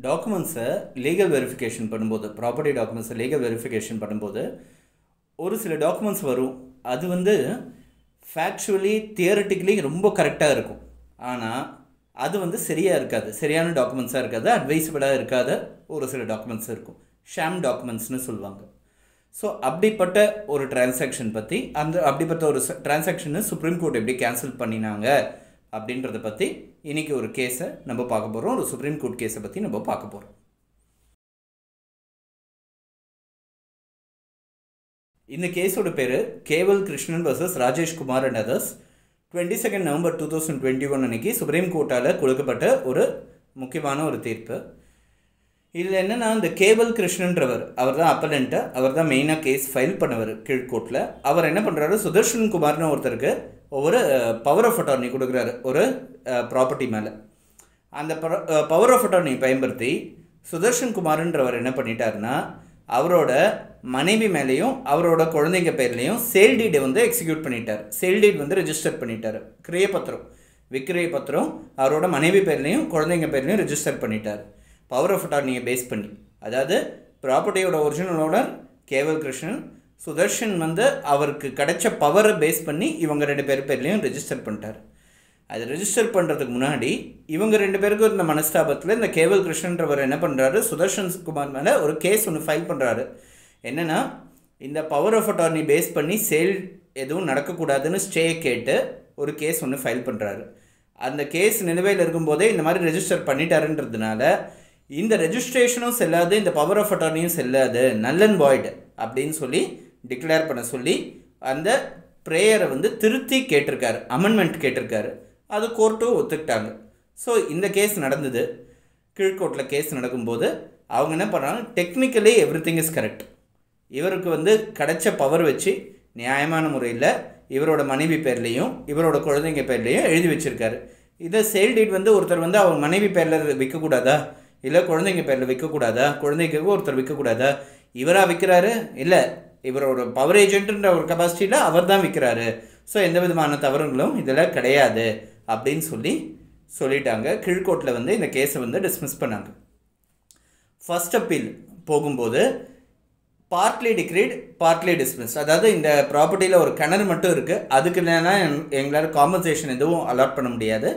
டாக்குமெண்ட்ஸை legal verification பண்ணும்போது, property டாக்குமெண்ட்ஸை legal verification பண்ணும்போது ஒரு சில டாக்குமெண்ட்ஸ் வரும். அது வந்து ஃபேக்சுவலி தியரட்டிக்கலி ரொம்ப கரெக்டாக இருக்கும். ஆனால் அது வந்து சரியாக இருக்காது, சரியான டாக்குமெண்ட்ஸாக இருக்காது, அட்வைசபிளாக இருக்காத ஒரு சில டாக்குமெண்ட்ஸ் இருக்கும். ஷாம் டாக்குமெண்ட்ஸ்னு சொல்லுவாங்க. ஸோ அப்படிப்பட்ட ஒரு டிரான்சாக்ஷன் பற்றி, அப்படிப்பட்ட ஒரு டிரான்சாக்ஷனை சுப்ரீம் கோர்ட் எப்படி கேன்சல் பண்ணினாங்க அப்படின்றத பற்றி இன்றைக்கி ஒரு கேஸை நம்ம பார்க்க போகிறோம். ஒரு சுப்ரீம் கோர்ட் கேஸை பற்றி நம்ம பார்க்க போகிறோம். இந்த கேஸோட பேர் Kewal Krishnan vs Rajeshkumar and others. 22 November 2021 அன்றைக்கி சுப்ரீம் கோர்ட்டால் கொடுக்கப்பட்ட ஒரு முக்கியமான ஒரு தீர்ப்பு. இதில் என்னென்னா, இந்த கேவல் கிருஷ்ணன்றவர், அவர் தான் அப்பலண்ட்டு, அவர் தான் மெயினாக கேஸ் ஃபைல் பண்ணவர் கீழ்கோர்ட்டில். அவர் என்ன பண்ணுறாரு, சுதர்ஷன் குமார்னு ஒருத்தருக்கு ஒவ்வொரு பவர் ஆஃப் அட்டார்னி கொடுக்குறாரு ஒரு ப்ராப்பர்ட்டி மேலே. அந்த பவர் ஆஃப் அட்டார்னி பயன்படுத்தி சுதர்ஷன் குமார்ன்றவர் என்ன பண்ணிட்டாருன்னா, அவரோட மனைவி மேலேயும் அவரோட குழந்தைங்க பேர்லேயும் சேல் டீடை வந்து எக்ஸிக்யூட் பண்ணிட்டார். சேல் டீட் வந்து ரெஜிஸ்டர் பண்ணிட்டார். கிரயப்பத்திரம், விக்கிரய பத்திரம் அவரோட மனைவி பேர்லேயும் குழந்தைங்க பேர்லேயும் ரெஜிஸ்டர் பண்ணிட்டார் பவர் ஆஃப் அட்டார்னியை பேஸ் பண்ணி. அதாவது ப்ராப்பர்ட்டியோட ஒரிஜினல் ஓனர் கேவல் கிருஷ்ணன், சுதர்ஷன் வந்து அவருக்கு கிடைச்ச பவரை பேஸ் பண்ணி இவங்க 2 பேர்லேயும் ரெஜிஸ்டர் பண்ணிட்டார். அது ரெஜிஸ்டர் பண்ணுறதுக்கு முன்னாடி இவங்க 2 பேருக்கும் இருந்த மனஸ்தாபத்தில் இந்த கேவல் கிருஷ்ணன்றவர் என்ன பண்ணுறாரு, சுதர்ஷன் குமார் மேலே ஒரு கேஸ் ஒன்று ஃபைல் பண்ணுறாரு. என்னென்னா, இந்த பவர் ஆஃப் அட்டார்னி பேஸ் பண்ணி சேல் எதுவும் நடக்கக்கூடாதுன்னு ஸ்டே கேட்டு ஒரு கேஸ் ஒன்று ஃபைல் பண்ணுறாரு. அந்த கேஸ் நிலுவையில் இருக்கும்போதே இந்த மாதிரி ரெஜிஸ்டர் பண்ணிட்டாருன்றதுனால இந்த ரெஜிஸ்ட்ரேஷனும் செல்லாது, இந்த பவர் ஆஃப் அட்டார்னியும் செல்லாது, நல் அண்ட் வாய்டு அப்படின்னு சொல்லி டிக்ளேர் பண்ண சொல்லி அந்த ப்ரேயரை வந்து திருத்தி கேட்டிருக்காரு, அமெண்ட்மெண்ட் கேட்டிருக்காரு. அது கோர்ட்டும் ஒத்துக்கிட்டாங்க. ஸோ இந்த கேஸ் நடந்தது. கீழ்கோர்ட்டில் கேஸ் நடக்கும்போது அவங்க என்ன பண்ணுறாங்க, technically every thing is correct. இவருக்கு வந்து கிடைச்ச பவர் வச்சு நியாயமான முறையில் இவரோட மனைவி பேர்லேயும் இவரோட குழந்தைங்க பேர்லேயும் எழுதி வச்சுருக்காரு. இதை சேல் டீட் வந்து ஒருத்தர் வந்து அவங்க மனைவி பேரில் விற்கக்கூடாதா, இல்லை குழந்தைங்க பேரில் விற்கக்கூடாதா, குழந்தைக்கு ஒருத்தர் விற்கக்கூடாதா, இவராக விற்கிறாரு, இல்லை இவரோட பவர் ஏஜென்ட்ன்ற ஒரு கெப்பாசிட்டியில் அவர் தான் விற்கிறாரு. ஸோ எந்த விதமான தவறுகளும் இதில் கிடையாது அப்படின்னு சொல்லிட்டாங்க. கீழ்கோர்ட்டில் வந்து இந்த கேஸை வந்து டிஸ்மிஸ் பண்ணாங்க. ஃபர்ஸ்ட் அப்பீல் போகும்போது பார்ட்லி டிக்ரீட் பார்ட்லி டிஸ்மிஸ். அதாவது இந்த ப்ராப்பர்ட்டியில் ஒரு கிணறு மட்டும் இருக்குது, அதுக்கு என்னென்னா எங்களால் காம்பன்சேஷன் எதுவும் அலாட் பண்ண முடியாது.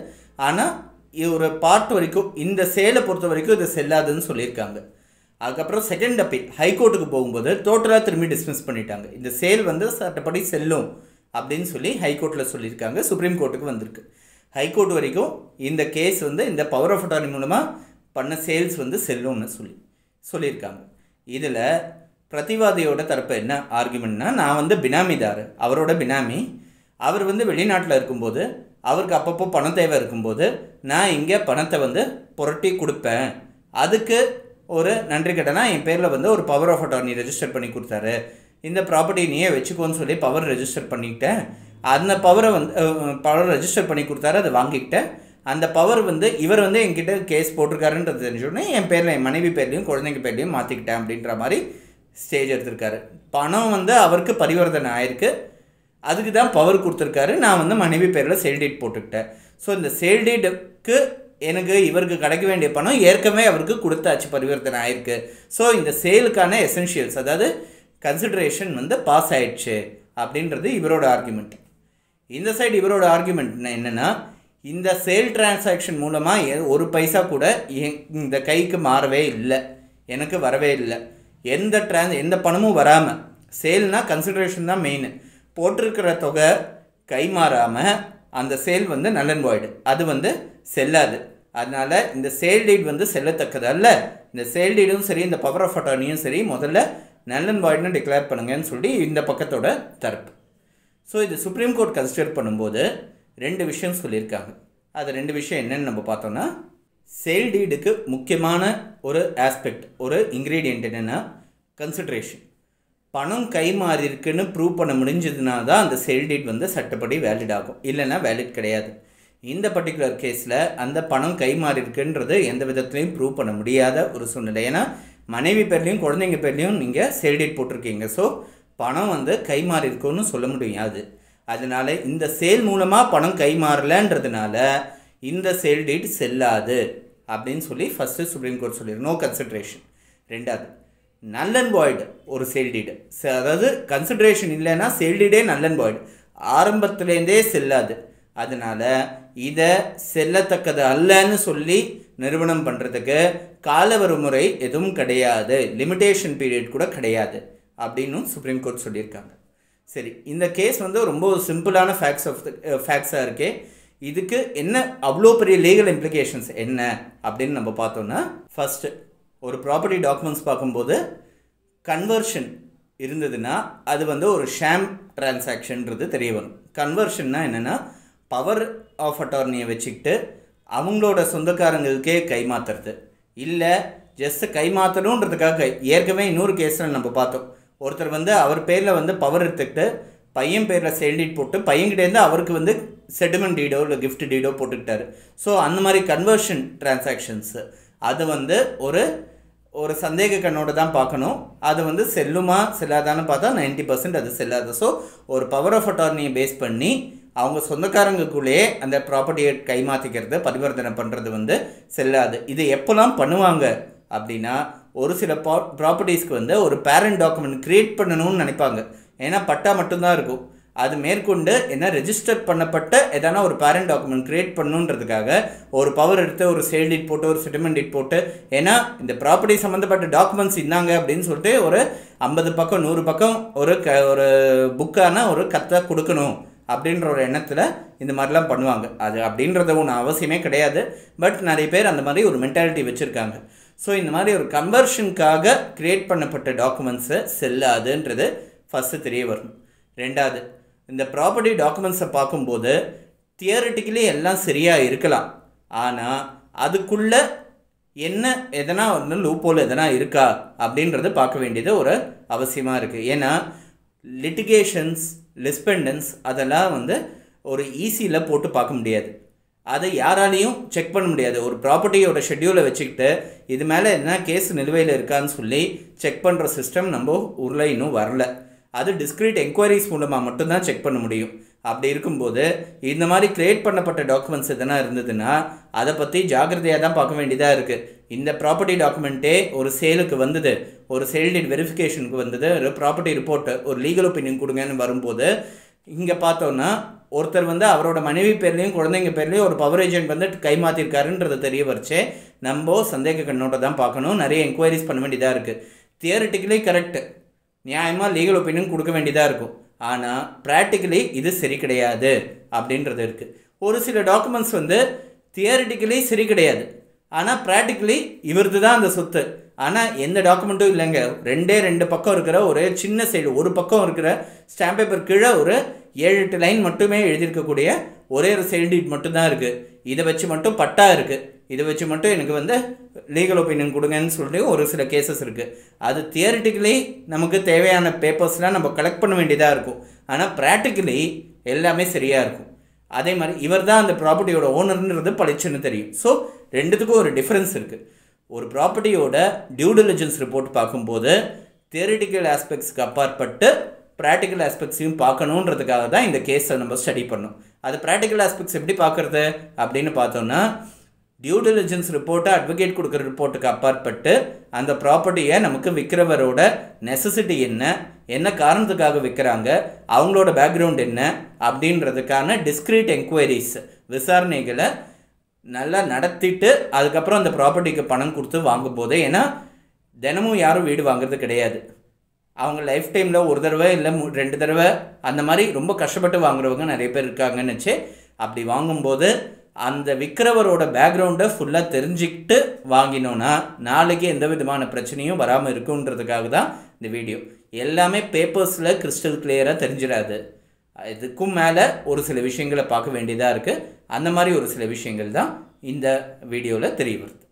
ஆனால் இது ஒரு பார்ட் வரைக்கும், இந்த சேலை பொறுத்த வரைக்கும் இது செல்லாதுன்னு சொல்லியிருக்காங்க. அதுக்கப்புறம் செகண்ட் அப்பீல் ஹைகோர்ட்டுக்கு போகும்போது டோட்டலாக திரும்பி டிஸ்மிஸ் பண்ணிட்டாங்க. இந்த சேல் வந்து சட்டப்படி செல்லும் அப்படின்னு சொல்லி ஹைகோர்ட்டில் சொல்லியிருக்காங்க. சுப்ரீம் கோர்ட்டுக்கு வந்திருக்கு. ஹைகோர்ட் வரைக்கும் இந்த கேஸ் வந்து இந்த பவர் ஆஃப் அட்டார்னி மூலமாக பண்ண சேல்ஸ் வந்து செல்லும்னு சொல்லியிருக்காங்க. இதில் பிரதிவாதியோட தரப்பு என்ன ஆர்குமெண்ட்னா, நான் வந்து பினாமிதார், அவரோட பினாமி, அவர் வந்து வெளிநாட்டில் இருக்கும்போது அவருக்கு அப்பப்போ பணம் தேவை இருக்கும்போது நான் இங்கே பணத்தை வந்து புரட்டி கொடுப்பேன், அதுக்கு ஒரு நன்றி கடனாக என் பேரில் வந்து ஒரு பவர் ஆஃப் அட்டார்னி ரெஜிஸ்டர் பண்ணி கொடுத்தாரு, இந்த ப்ராப்பர்ட்டி நீயே வச்சுக்கோன்னு சொல்லி பவர் ரெஜிஸ்டர் பண்ணிக்கிட்டேன். அந்த பவரை வந்து பவர் ரெஜிஸ்டர் பண்ணி கொடுத்தாரு, அதை வாங்கிக்கிட்டேன். அந்த பவர் வந்து இவர் வந்து என்கிட்ட கேஸ் போட்டிருக்காருன்றது தெரிஞ்சோடனே என் பேரில், என் மனைவி பேர்லையும் குழந்தைங்க பேர்லையும் மாற்றிக்கிட்டேன் அப்படின்ற மாதிரி ஸ்டேஜ் எடுத்திருக்காரு. பணம் வந்து அவருக்கு பரிவர்த்தனை ஆயிருக்கு, அதுக்கு தான் பவர் கொடுத்துருக்காரு, நான் வந்து மனைவி பேரில் சேல் டீட் போட்டுக்கிட்டேன். ஸோ இந்த சேல் டீட்டுக்கு எனக்கு இவருக்கு கிடைக்க வேண்டிய பணம் ஏற்கனவே அவருக்கு கொடுத்தாச்சு, பரிவர்த்தனை ஆயிருக்கு. ஸோ இந்த சேலுக்கான எசென்ஷியல்ஸ், அதாவது கன்சிடரேஷன் வந்து பாஸ் ஆயிடுச்சு அப்படின்றது இவரோட ஆர்குமெண்ட். இந்த சைடு இவரோட ஆர்குமெண்ட் என்னென்னா, இந்த சேல் டிரான்சாக்ஷன் மூலமாக ஒரு பைசா கூட இந்த கைக்கு மாறவே இல்லை, எனக்கு வரவே இல்லை, எந்த பணமும் வராமல், சேல்னால் கன்சிடரேஷன் தான் மெயின், போட்டிருக்கிற தொகை கை மாறாமல் அந்த சேல் வந்து நல் அண்ட் வாய்டு, அது வந்து செல்லாது. அதனால் இந்த சேல் டீட் வந்து செல்லத்தக்கது அல்ல. இந்த சேல் டீடும் சரி, இந்த பவர் ஆஃப் அட்டார்னியும் சரி, முதல்ல நல் அண்ட் வாய்டுன்னு டிக்ளேர் பண்ணுங்கன்னு சொல்லி இந்த பக்கத்தோட தரப்பு. ஸோ இது சுப்ரீம் கோர்ட் கன்சிடர் பண்ணும்போது 2 விஷயம் சொல்லியிருக்காங்க. அது 2 விஷயம் என்னென்னு நம்ம பார்த்தோன்னா, சேல் டீடுக்கு முக்கியமான ஒரு ஆஸ்பெக்ட், ஒரு இன்க்ரீடியன்ட் என்னென்னா கன்சிடரேஷன். பணம் கை மாறி இருக்குன்னு ப்ரூவ் பண்ண முடிஞ்சதுனா தான் அந்த சேல் டீட் வந்து சட்டப்படி வேலிட் ஆகும், இல்லைன்னா வேலிட் கிடையாது. இந்த பர்டிகுலர் கேஸில் அந்த பணம் கை மாறி இருக்குன்றது எந்த விதத்துலையும் ப்ரூவ் பண்ண முடியாத ஒரு சூழ்நிலை. ஏன்னா மனைவி பேர்லேயும் குழந்தைங்க பேர்லேயும் நீங்கள் சேல் டீட் போட்டிருக்கீங்க. ஸோ பணம் வந்து கை மாறி இருக்குன்னு சொல்ல முடியாது. அதனால் இந்த சேல் மூலமாக பணம் கை மாறலன்றதுனால இந்த சேல் டீட் செல்லாது அப்படின்னு சொல்லி ஃபஸ்ட்டு சுப்ரீம் கோர்ட் சொல்லியிருக்கு. No consideration. ரெண்டாவது, நல் அண்ட் வாய்டு ஒரு சேல் டீடு. அதாவது கன்சிடரேஷன் இல்லைன்னா சேல் டீடே நல் அண்ட் வாய்டு, ஆரம்பத்துலேருந்தே செல்லாது. அதனால் இதை செல்லத்தக்கது அல்லன்னு சொல்லி நிறுவனம் பண்ணுறதுக்கு கால வரைமுறை எதுவும் கிடையாது, லிமிட்டேஷன் பீரியட் கூட கிடையாது அப்படின்னு சுப்ரீம் கோர்ட் சொல்லியிருக்காங்க. சரி, இந்த கேஸ் வந்து ரொம்ப சிம்பிளான ஃபேக்ட்ஸாக இருக்கே, இதுக்கு என்ன அவ்வளோ பெரிய லீகல் இம்ப்ளிகேஷன்ஸ் என்ன அப்படின்னு நம்ம பார்த்தோன்னா, ஃபஸ்ட்டு ஒரு ப்ராப்பர்ட்டி டாக்குமெண்ட்ஸ் பார்க்கும்போது கன்வர்ஷன் இருந்ததுன்னா அது வந்து ஒரு ஷாம் டிரான்சாக்ஷன்றது தெரிய வரும். கன்வர்ஷன்னா என்னென்னா, பவர் ஆஃப் அட்டார்னியை வச்சுக்கிட்டு அவங்களோட சொந்தக்காரங்களுக்கே கைமாத்துறது, இல்லை ஜஸ்ட் கைமாற்றணுன்றதுக்காக. ஏற்கனவே இன்னொரு கேஸில் நம்ம பார்த்தோம், ஒருத்தர் வந்து அவர் பேரில் வந்து பவர் எடுத்துக்கிட்டு பையன் பேரில் சேல் டீட் போட்டு பையன்கிட்டேருந்து அவருக்கு வந்து செட்டில்மெண்ட் டீடோ இல்லை கிஃப்ட் டீடோ போட்டுக்கிட்டாரு. ஸோ அந்த மாதிரி கன்வர்ஷன் டிரான்சாக்ஷன்ஸு அது வந்து ஒரு சந்தேக கண்ணோடு தான் பார்க்கணும். அது வந்து செல்லுமா செல்லாதான்னு பார்த்தா 90% அது செல்லாது. ஸோ ஒரு பவர் ஆஃப் அட்டார்னியை பேஸ் பண்ணி அவங்க சொந்தக்காரங்களுக்குள்ளேயே அந்த ப்ராப்பர்ட்டியை கைமாற்றிக்கிறது, பரிவர்த்தனை பண்ணுறது வந்து செல்லாது. இது எப்போல்லாம் பண்ணுவாங்க அப்படின்னா, ஒரு சில ப்ராப்பர்ட்டிஸ்க்கு வந்து ஒரு பேரண்ட் டாக்குமெண்ட் க்ரியேட் பண்ணணும்னு நினைப்பாங்க. ஏன்னா பட்டா மட்டும்தான் இருக்கும். அது மேற்கொண்டு என்ன ரெஜிஸ்டர் பண்ணப்பட்ட எதனா ஒரு பேரண்ட் டாக்குமெண்ட் க்ரியேட் பண்ணணுன்றதுக்காக ஒரு பவர் எடுத்து ஒரு சேல் டீட் போட்டு ஒரு செட்டில்மெண்ட் டீட் போட்டு, ஏன்னா இந்த ப்ராப்பர்ட்டி சம்மந்தப்பட்ட டாக்குமெண்ட்ஸ் இருந்தாங்க அப்படின்னு சொல்லிட்டு ஒரு 50 பக்கம் 100 பக்கம் ஒரு புக்கான ஒரு கத்தை கொடுக்கணும் அப்படின்ற ஒரு எண்ணத்தில் இந்த மாதிரிலாம் பண்ணுவாங்க. அது அப்படின்றது ஒன்று அவசியமே கிடையாது. பட் நிறைய பேர் அந்த மாதிரி ஒரு மென்டாலிட்டி வச்சுருக்காங்க. ஸோ இந்த மாதிரி ஒரு கன்வர்ஷனுக்காக க்ரியேட் பண்ணப்பட்ட டாக்குமெண்ட்ஸை செல்லாதுன்றது ஃபஸ்ட்டு தெரிய வரணும். ரெண்டாவது, இந்த ப்ராப்பர்ட்டி டாக்குமெண்ட்ஸை பார்க்கும்போது தியரிட்டிக்கலி எல்லாம் சரியாக இருக்கலாம், ஆனால் அதுக்குள்ளே எதனா ஒன்று லூப்போல் எதனா இருக்கா அப்படின்றத பார்க்க வேண்டியது ஒரு அவசியமாக இருக்குது. ஏன்னா லிட்டிகேஷன்ஸ், லிஸ்பெண்டன்ஸ் அதெல்லாம் வந்து ஒரு ஈஸியில் போட்டு பார்க்க முடியாது, அதை யாராலையும் செக் பண்ண முடியாது. ஒரு ப்ராப்பர்ட்டியோட ஷெட்யூலை வச்சுக்கிட்டு இது மேலே என்ன கேஸ் நிலுவையில் இருக்கான்னு சொல்லி செக் பண்ணுற சிஸ்டம் நம்ம ஊரில் இன்னும் வரல. அது டிஸ்க்ரீட் என்கொயரிஸ் மூலமாக மட்டும்தான் செக் பண்ண முடியும். அப்படி இருக்கும்போது இந்த மாதிரி க்ரியேட் பண்ணப்பட்ட டாக்குமெண்ட்ஸ் எதனா இருந்ததுன்னா அதை பற்றி ஜாக்கிரதையாக தான் பார்க்க வேண்டியதாக இருக்குது. இந்த ப்ராப்பர்ட்டி டாக்குமெண்ட்டே ஒரு சேலுக்கு வந்தது, ஒரு சேல் டீட் வெரிஃபிகேஷனுக்கு வந்தது, ஒரு ப்ராப்பர்ட்டி ரிப்போர்ட்டு, ஒரு லீகல் ஒப்பீனியன் கொடுங்கன்னு வரும்போது இங்கே பார்த்தோன்னா ஒருத்தர் வந்து அவரோட மனைவி பேர்லேயும் குழந்தைங்க பேர்லேயும் ஒரு பவர் ஏஜென்ட் வந்து கைமாற்றிருக்காருன்றதை தெரிய வச்சே நம்ம சந்தேக கண்ணோட தான் பார்க்கணும். நிறைய என்கொயரிஸ் பண்ண வேண்டியதாக இருக்குது. தியரிட்டிக்கலி கரெக்டு, நியாயமாக லீகல் ஒப்பீனியன் கொடுக்க வேண்டியதாக இருக்கும். ஆனால் ப்ராக்டிக்கலி இது சரி கிடையாது அப்படின்றது இருக்குது. ஒரு சில டாக்குமெண்ட்ஸ் வந்து தியரிட்டிக்கலி சரி கிடையாது, ஆனால் ப்ராக்டிக்கலி இவரது தான் அந்த சொத்து. ஆனால் எந்த டாக்குமெண்ட்டும் இல்லைங்க, 2 பக்கம் இருக்கிற ஒரு சின்ன சைடு, ஒரு பக்கம் இருக்கிற ஸ்டாம்ப் பேப்பர் கீழே ஒரு 7-8 லைன் மட்டுமே எழுதியிருக்கக்கூடிய ஒரே ஒரு சேல் டீட் மட்டும்தான் இருக்குது. இதை வச்சு மட்டும் பட்டா இருக்குது, இதை வச்சு மட்டும் எனக்கு வந்து லீகல் ஒப்பீனியன் கொடுங்கன்னு சொல்லிட்டு ஒரு சில கேசஸ் இருக்குது. அது தியரிட்டிக்கலி நமக்கு தேவையான பேப்பர்ஸ்லாம் நம்ம கலெக்ட் பண்ண வேண்டியதாக இருக்கும், ஆனால் ப்ராக்டிக்கலி எல்லாமே சரியாக இருக்கும். அதே மாதிரி இவர் தான் அந்த ப்ராப்பர்ட்டியோட ஓனர்ன்றது பளிச்சுன்னு தெரியும். ஸோ ரெண்டுத்துக்கும் ஒரு டிஃப்ரென்ஸ் இருக்குது. ஒரு ப்ராப்பர்ட்டியோட டியூ டிலிஜென்ஸ் ரிப்போர்ட் பார்க்கும்போது தியரிட்டிக்கல் ஆஸ்பெக்ட்ஸ்க்கு அப்பாற்பட்டு ப்ராக்டிக்கல் ஆஸ்பெக்ட்ஸையும் பார்க்கணுன்றதுக்காக தான் இந்த கேஸை நம்ம ஸ்டடி பண்ணோம். அது ப்ராக்டிக்கல் ஆஸ்பெக்ட்ஸ் எப்படி பார்க்குறது அப்படின்னு பார்த்தோன்னா, டியூ டிலிஜென்ஸ் ரிப்போர்ட்டை அட்வொகேட் கொடுக்குற ரிப்போர்ட்டுக்கு அப்பாற்பட்டு அந்த ப்ராப்பர்ட்டியை நமக்கு விற்கிறவரோட நெசசிட்டி என்ன காரணத்துக்காக விற்கிறாங்க, அவங்களோட பேக்ரவுண்ட் என்ன அப்படின்றதுக்கான டிஸ்க்ரீட் என்கொயரிஸ், விசாரணைகளை நல்லா நடத்திட்டு அதுக்கப்புறம் அந்த ப்ராப்பர்ட்டிக்கு பணம் கொடுத்து வாங்கும் போது, ஏன்னா தினமும் யாரும் வீடு வாங்குறது கிடையாது. அவங்க லைஃப் டைமில் ஒரு தடவை இல்லை 2 தடவை அந்த மாதிரி ரொம்ப கஷ்டப்பட்டு வாங்குறவங்க நிறைய பேர் இருக்காங்கன்னு வச்சு, அப்படி வாங்கும்போது அந்த விற்கிறவரோட பேக்ரவுண்டை ஃபுல்லாக தெரிஞ்சுக்கிட்டு வாங்கினோன்னா நாளைக்கு எந்த விதமான பிரச்சனையும் வராமல் இருக்குன்றதுக்காக தான் இந்த வீடியோ. எல்லாமே பேப்பர்ஸில் கிறிஸ்டல் கிளியராக தெரிஞ்சிடாது, இதுக்கும் மேலே ஒரு சில விஷயங்களை பார்க்க வேண்டியதாக இருக்குது. அந்த மாதிரி ஒரு சில விஷயங்கள் தான் இந்த வீடியோவில் தெரிய வருது.